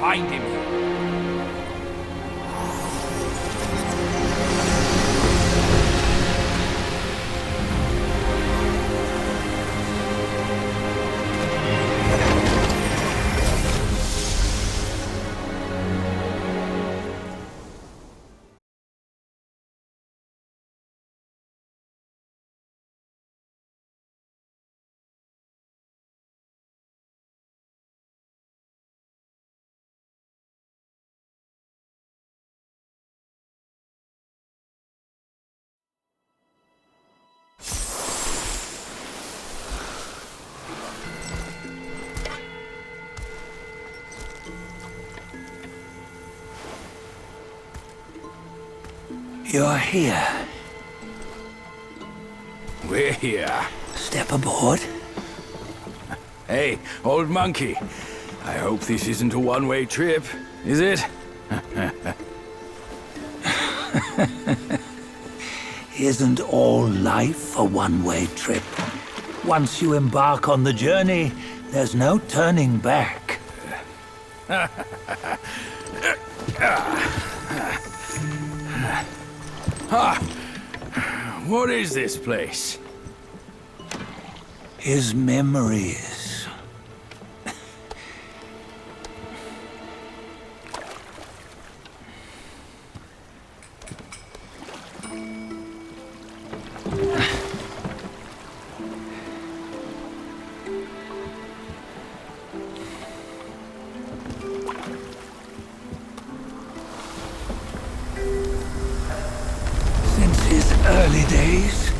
find him. You're here. We're here. Step aboard. Hey, old monkey. I hope this isn't a one-way trip, is it? Isn't all life a one-way trip? Once you embark on the journey, there's no turning back. What is this place? His memories. Since his early days,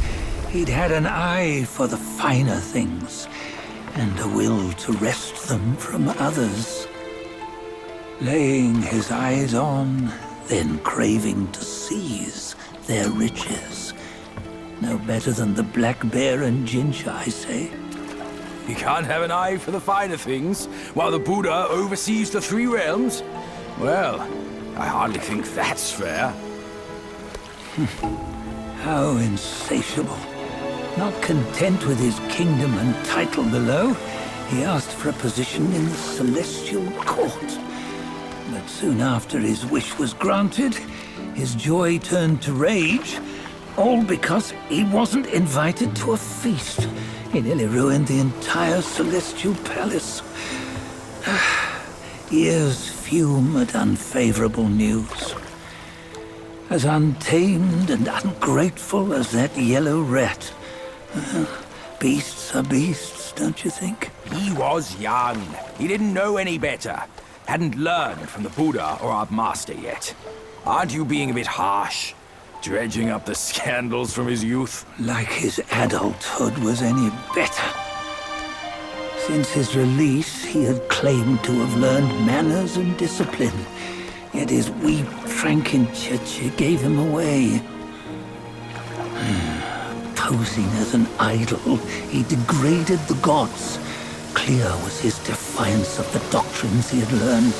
he'd had an eye for the finer things, and a will to wrest them from others. Laying his eyes on, then craving to seize their riches. No better than the black bear and Jinja, I say. You can't have an eye for the finer things, while the Buddha oversees the three realms? Well, I hardly think that's fair. How insatiable. Not content with his kingdom and title below, he asked for a position in the Celestial Court. But soon after his wish was granted, his joy turned to rage, all because he wasn't invited to a feast. He nearly ruined the entire Celestial Palace. Ears fume at unfavorable news. As untamed and ungrateful as that yellow rat. Beasts are beasts, don't you think? He was young. He didn't know any better. Hadn't learned from the Buddha or our master yet. Aren't you being a bit harsh? Dredging up the scandals from his youth? Like his adulthood was any better. Since his release, he had claimed to have learned manners and discipline. Yet his weak Frankenchurch gave him away. Posing as an idol, he degraded the gods. Clear was his defiance of the doctrines he had learned.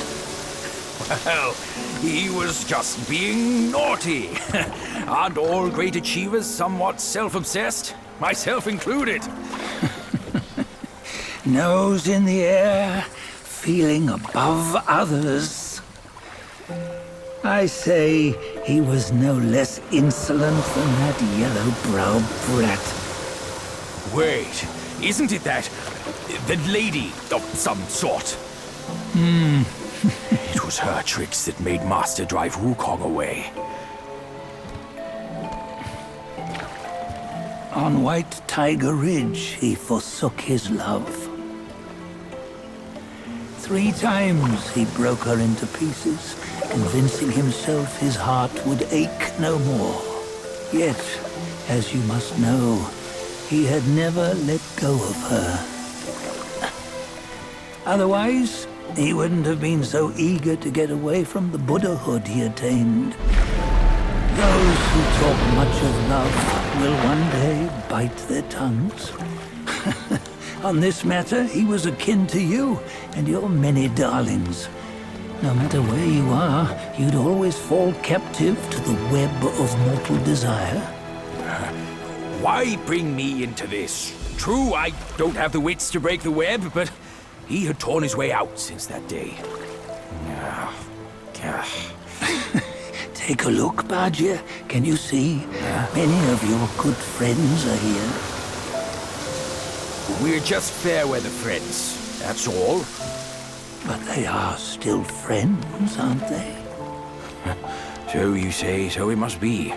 Well, he was just being naughty. Aren't all great achievers somewhat self-obsessed? Myself included. Nose in the air, feeling above others. I say he was no less insolent than that yellow-browed brat. Wait, isn't it that lady of some sort? It was her tricks that made Master drive Wukong away. On White Tiger Ridge, he forsook his love. 3 times he broke her into pieces, convincing himself his heart would ache no more. Yet, as you must know, he had never let go of her. Otherwise, he wouldn't have been so eager to get away from the Buddhahood he attained. Those who talk much of love will one day bite their tongues. On this matter, he was akin to you and your many darlings. No matter where you are, you'd always fall captive to the web of mortal desire. Why bring me into this? True, I don't have the wits to break the web, but he had torn his way out since that day. Take a look, Badger. Can you see? Many of your good friends are here. We're just fair weather friends, that's all. But they are still friends, aren't they? So you say, so it must be.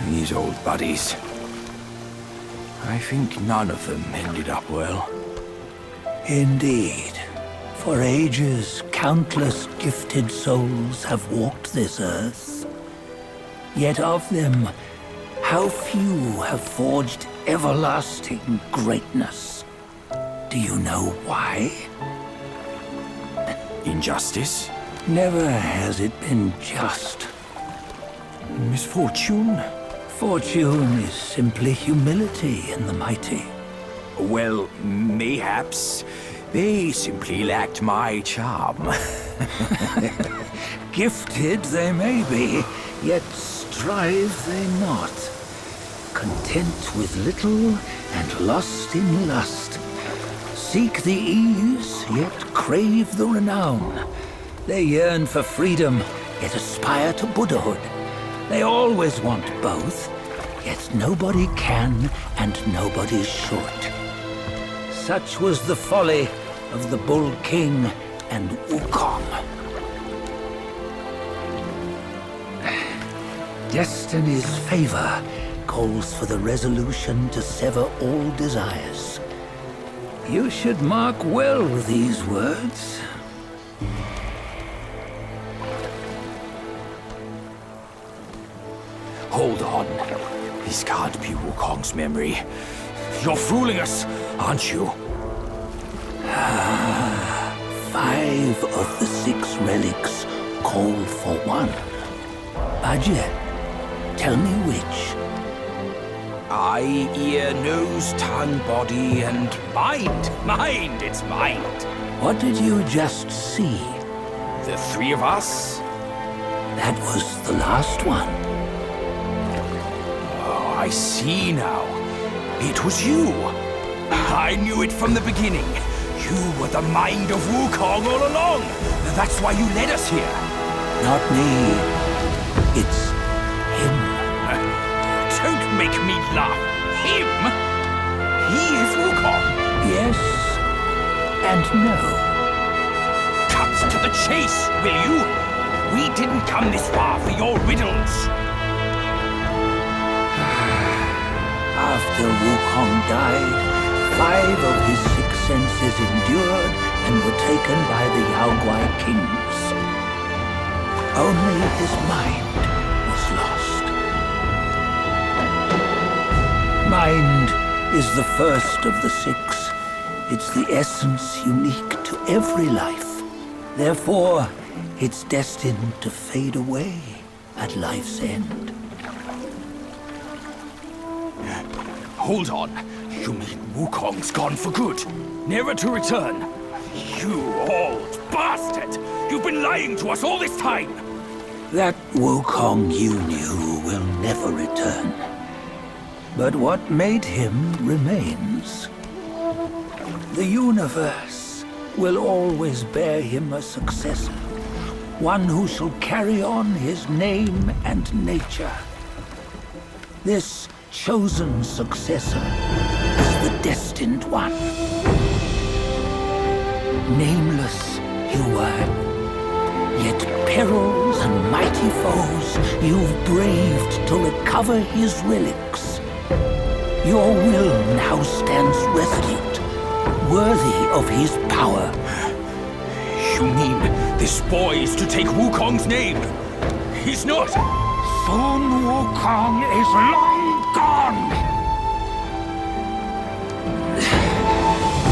These old buddies. I think none of them ended up well. Indeed. For ages, countless gifted souls have walked this earth. Yet of them, how few have forged everlasting greatness? Do you know why? Injustice? Never has it been just. Misfortune? Fortune is simply humility in the mighty. Well, mayhaps. They simply lacked my charm. Gifted they may be, yet strive they not. Content with little and lost in lust. Seek the ease, yet crave the renown. They yearn for freedom, yet aspire to Buddhahood. They always want both, yet nobody can and nobody should. Such was the folly of the Bull King and Wukong. Destiny's favor calls for the resolution to sever all desires. You should mark well these words. Hold on. This can't be Wukong's memory. You're fooling us, aren't you? 5 of the 6 relics call for one. Badger, tell me which. Eye, ear, nose, tongue, body, and mind. Mind, it's mind. What did you just see? The 3 of us? That was the last one. Oh, I see now. It was you. I knew it from the beginning. You were the mind of Wukong all along. That's why you led us here. Not me. It's him. Don't make me laugh. Him? He is Wukong. Yes and no. Cut to the chase, will you? We didn't come this far for your riddles. After Wukong died, 5 of his 6 senses endured and were taken by the Yaoguai kings. Only his mind was lost. Mind is the first of the 6. It's the essence unique to every life. Therefore, it's destined to fade away at life's end. Hold on. You mean Wukong's gone for good? Never to return? You old bastard! You've been lying to us all this time! That Wukong you knew will never return. But what made him remains. The universe will always bear him a successor. One who shall carry on his name and nature. This chosen successor is the destined one. Nameless you were, yet perils and mighty foes you've braved to recover his relics. Your will now stands resolute, worthy of his power. You mean this boy is to take Wukong's name? He's not! Sun Wukong is long gone!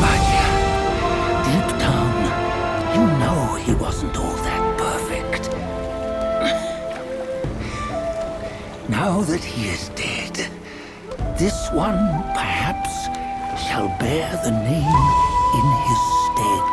But deep down, you know he wasn't all that perfect. Now that he is dead, this one, perhaps, shall bear the name in his stead.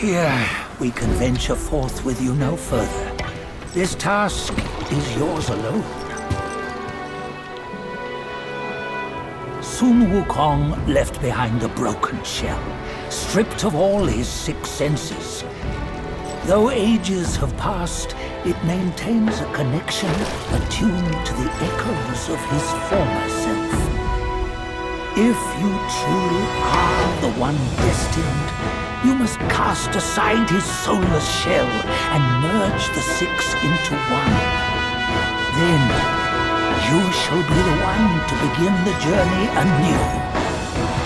Here, we can venture forth with you no further. This task is yours alone. Sun Wukong left behind a broken shell, stripped of all his 6 senses. Though ages have passed, it maintains a connection attuned to the echoes of his former self. If you truly are the one destined, you must cast aside his soulless shell and merge the 6 into one. Then, you shall be the one to begin the journey anew.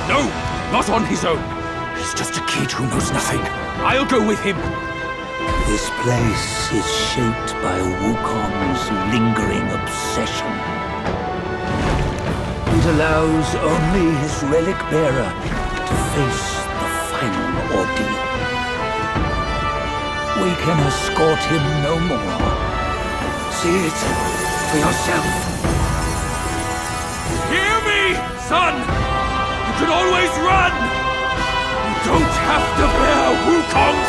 No, not on his own. He's just a kid who knows nothing. I'll go with him. This place is shaped by Wukong's lingering obsession. It allows only his relic bearer to face the final ordeal. We can escort him no more. See it for yourself. Hear me, son! You can always run! You don't have to bear Wukong's